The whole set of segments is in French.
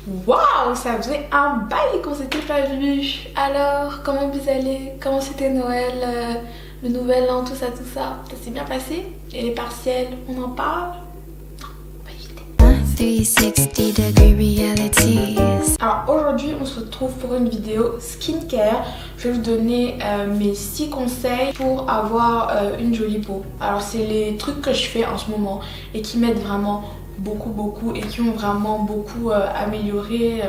Waouh, ça faisait un bail qu'on s'était pas vu. Alors, comment vous allez? Comment c'était Noël, le nouvel an, tout ça, tout ça? Ça s'est bien passé? Et les partiels, on en parle? Non, on va éviter. 360 degree realities. Alors aujourd'hui, on se retrouve pour une vidéo skincare. Je vais vous donner mes 6 conseils pour avoir une jolie peau. Alors c'est les trucs que je fais en ce moment et qui m'aident vraiment beaucoup et qui ont vraiment beaucoup amélioré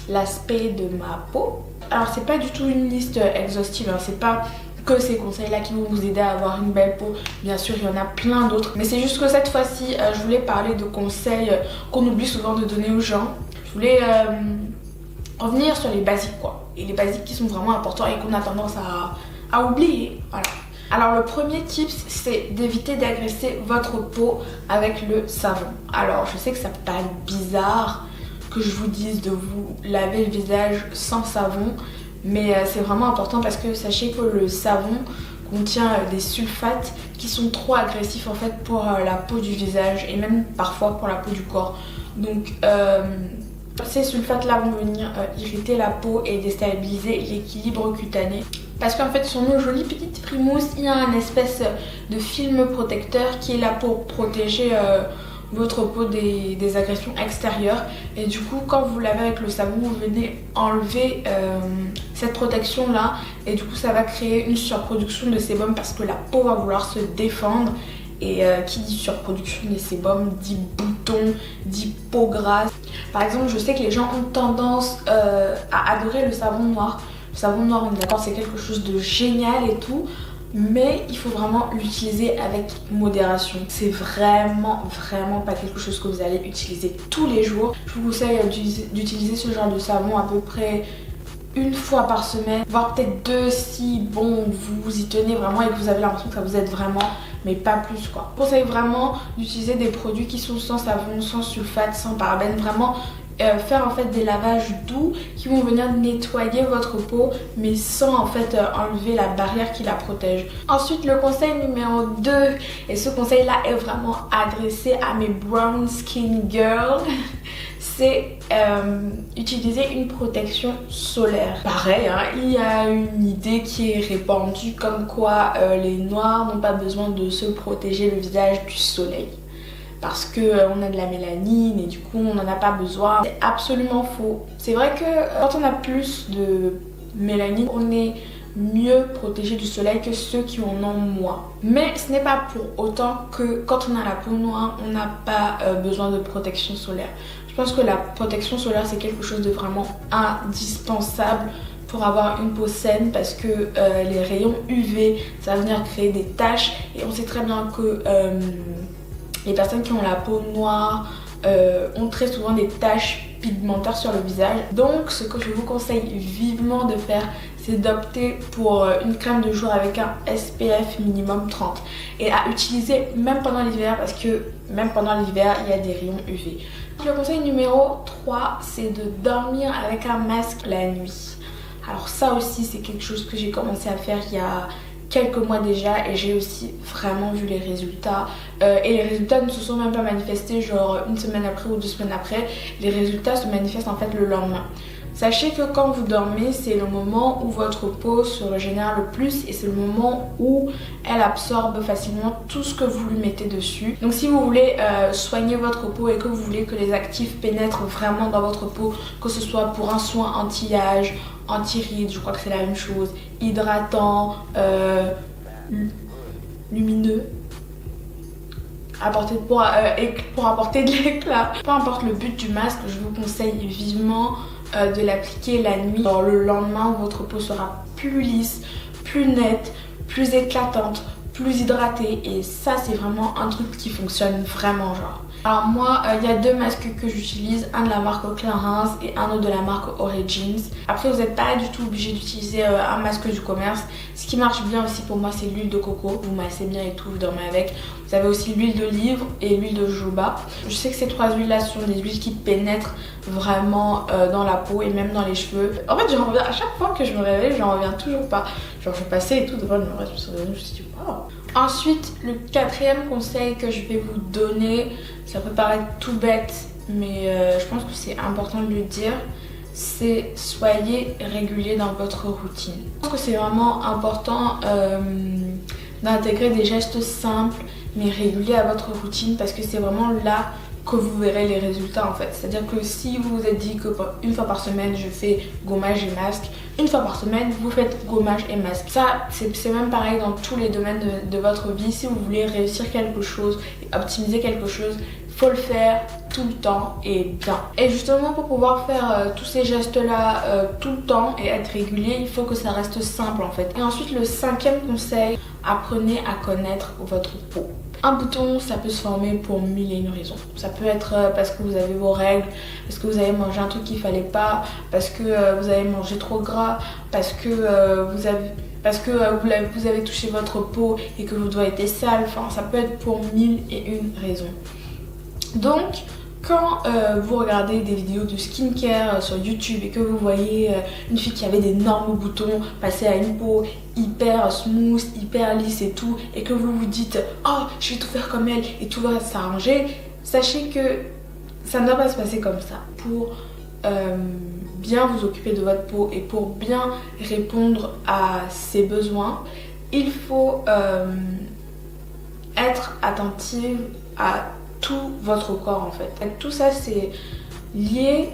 l'aspect de ma peau. Alors c'est pas du tout une liste exhaustive, hein. C'est pas que ces conseils là qui vont vous aider à avoir une belle peau. Bien sûr il y en a plein d'autres, mais c'est juste que cette fois-ci je voulais parler de conseils qu'on oublie souvent de donner aux gens. Je voulais revenir sur les basiques quoi, et les basiques qui sont vraiment importants et qu'on a tendance à oublier, voilà. Alors le premier tip, c'est d'éviter d'agresser votre peau avec le savon. Alors je sais que ça paraît bizarre que je vous dise de vous laver le visage sans savon, mais c'est vraiment important parce que sachez que le savon contient des sulfates qui sont trop agressifs en fait pour la peau du visage et même parfois pour la peau du corps. Donc ces sulfates là vont venir irriter la peau et déstabiliser l'équilibre cutané. Parce qu'en fait sur nos jolies petites primousses, il y a un espèce de film protecteur qui est là pour protéger votre peau des agressions extérieures. Et du coup quand vous lavez avec le savon, vous venez enlever cette protection là. Et du coup ça va créer une surproduction de sébum parce que la peau va vouloir se défendre. Et qui dit surproduction des sébums dit boutons, dit peau grasse. Par exemple je sais que les gens ont tendance à adorer le savon noir. Le savon noir, on est d'accord, c'est quelque chose de génial et tout, mais il faut vraiment l'utiliser avec modération. C'est vraiment pas quelque chose que vous allez utiliser tous les jours. Je vous conseille d'utiliser ce genre de savon à peu près une fois par semaine, voire peut-être 2 si bon vous y tenez vraiment et que vous avez l'impression que ça vous aide vraiment, mais pas plus quoi. Je conseille vraiment d'utiliser des produits qui sont sans savon, sans sulfate, sans parabènes, vraiment faire en fait des lavages doux qui vont venir nettoyer votre peau mais sans en fait enlever la barrière qui la protège. Ensuite le conseil numéro 2, et ce conseil là est vraiment adressé à mes brown skin girls, c'est utiliser une protection solaire. Pareil, hein, il y a une idée qui est répandue comme quoi les noirs n'ont pas besoin de se protéger le visage du soleil parce qu'on a de la mélanine et du coup on n'en a pas besoin. C'est absolument faux. C'est vrai que quand on a plus de mélanine, on est mieux protégé du soleil que ceux qui en ont moins. Mais ce n'est pas pour autant que quand on a la peau noire, on n'a pas besoin de protection solaire. Je pense que la protection solaire c'est quelque chose de vraiment indispensable pour avoir une peau saine parce que les rayons UV ça va venir créer des taches et on sait très bien que les personnes qui ont la peau noire ont très souvent des taches pigmentaires sur le visage. Donc ce que je vous conseille vivement de faire, c'est d'opter pour une crème de jour avec un SPF minimum 30 et à utiliser même pendant l'hiver parce que même pendant l'hiver il y a des rayons UV. Le conseil numéro 3, c'est de dormir avec un masque la nuit. Alors ça aussi c'est quelque chose que j'ai commencé à faire il y a quelques mois déjà et j'ai aussi vraiment vu les résultats et les résultats ne se sont même pas manifestés genre une semaine après ou 2 semaines après. Les résultats se manifestent en fait le lendemain. Sachez que quand vous dormez, c'est le moment où votre peau se régénère le plus et c'est le moment où elle absorbe facilement tout ce que vous lui mettez dessus. Donc si vous voulez soigner votre peau et que vous voulez que les actifs pénètrent vraiment dans votre peau, que ce soit pour un soin anti-âge, anti-rides, je crois que c'est la même chose, hydratant, lumineux, pour apporter de l'éclat. Peu importe le but du masque, je vous conseille vivement de l'appliquer la nuit. Alors, le lendemain, votre peau sera plus lisse, plus nette, plus éclatante, plus hydratée et ça c'est vraiment un truc qui fonctionne vraiment genre. Alors moi il y a 2 masques que j'utilise, un de la marque Clarins et un autre de la marque Origins. Après vous n'êtes pas du tout obligé d'utiliser un masque du commerce. Ce qui marche bien aussi pour moi c'est l'huile de coco, vous massez bien et tout, vous dormez avec. Vous avez aussi l'huile d'olive et l'huile de jojoba. Je sais que ces 3 huiles là sont des huiles qui pénètrent vraiment dans la peau et même dans les cheveux. En fait j'en reviens à chaque fois que je me réveille, j'en reviens toujours pas. Genre je passais et tout devant le miroir, je me suis revenue, je me suis dit waouh. Ensuite le 4e conseil que je vais vous donner, ça peut paraître tout bête mais je pense que c'est important de le dire, c'est soyez régulier dans votre routine. Je pense que c'est vraiment important d'intégrer des gestes simples mais réguliers à votre routine parce que c'est vraiment là que vous verrez les résultats en fait. C'est-à-dire que si vous vous êtes dit que une fois par semaine je fais gommage et masque, une fois par semaine vous faites gommage et masque. Ça c'est même pareil dans tous les domaines de votre vie. Si vous voulez réussir quelque chose et optimiser quelque chose, faut le faire tout le temps et bien. Et justement pour pouvoir faire tous ces gestes là tout le temps et être régulier, il faut que ça reste simple en fait. Et ensuite le 5e conseil, apprenez à connaître votre peau. Un bouton, ça peut se former pour 1001 raisons. Ça peut être parce que vous avez vos règles, parce que vous avez mangé un truc qu'il fallait pas, parce que vous avez mangé trop gras, parce que vous avez touché votre peau et que votre doigt était sale. Enfin, ça peut être pour 1001 raisons. Donc, quand vous regardez des vidéos de skincare sur YouTube et que vous voyez une fille qui avait d'énormes boutons passer à une peau hyper smooth, hyper lisse et tout, et que vous vous dites « Oh, je vais tout faire comme elle et tout va s'arranger », sachez que ça ne doit pas se passer comme ça. Pour bien vous occuper de votre peau et pour bien répondre à ses besoins, il faut être attentive à tout votre corps en fait. Et tout ça c'est lié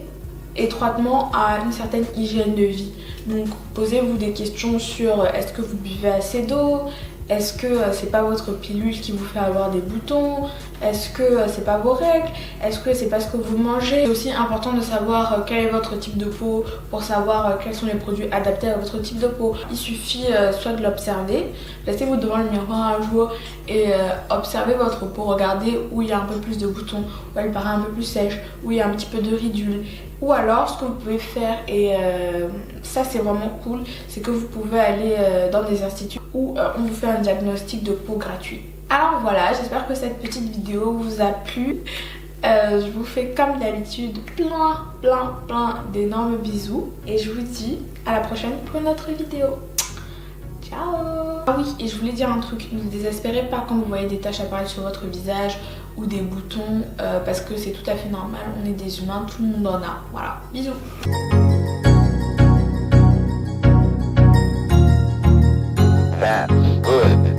étroitement à une certaine hygiène de vie. Donc posez-vous des questions sur est-ce que vous buvez assez d'eau, est-ce que c'est pas votre pilule qui vous fait avoir des boutons, est-ce que c'est pas vos règles, est-ce que c'est pas ce que vous mangez. C'est aussi important de savoir quel est votre type de peau pour savoir quels sont les produits adaptés à votre type de peau. Il suffit soit de l'observer, placez-vous devant le miroir un jour et observez votre peau, regardez où il y a un peu plus de boutons, où elle paraît un peu plus sèche, où il y a un petit peu de ridules. Ou alors ce que vous pouvez faire, et ça c'est vraiment cool, c'est que vous pouvez aller dans des instituts où on vous fait un diagnostic de peau gratuit. Alors voilà, j'espère que cette petite vidéo vous a plu. Je vous fais comme d'habitude plein d'énormes bisous. Et je vous dis à la prochaine pour une autre vidéo. Ciao. Ah oui, et je voulais dire un truc, ne désespérez pas quand vous voyez des taches apparaître sur votre visage ou des boutons, parce que c'est tout à fait normal, on est des humains, tout le monde en a. Voilà, bisous. That's good.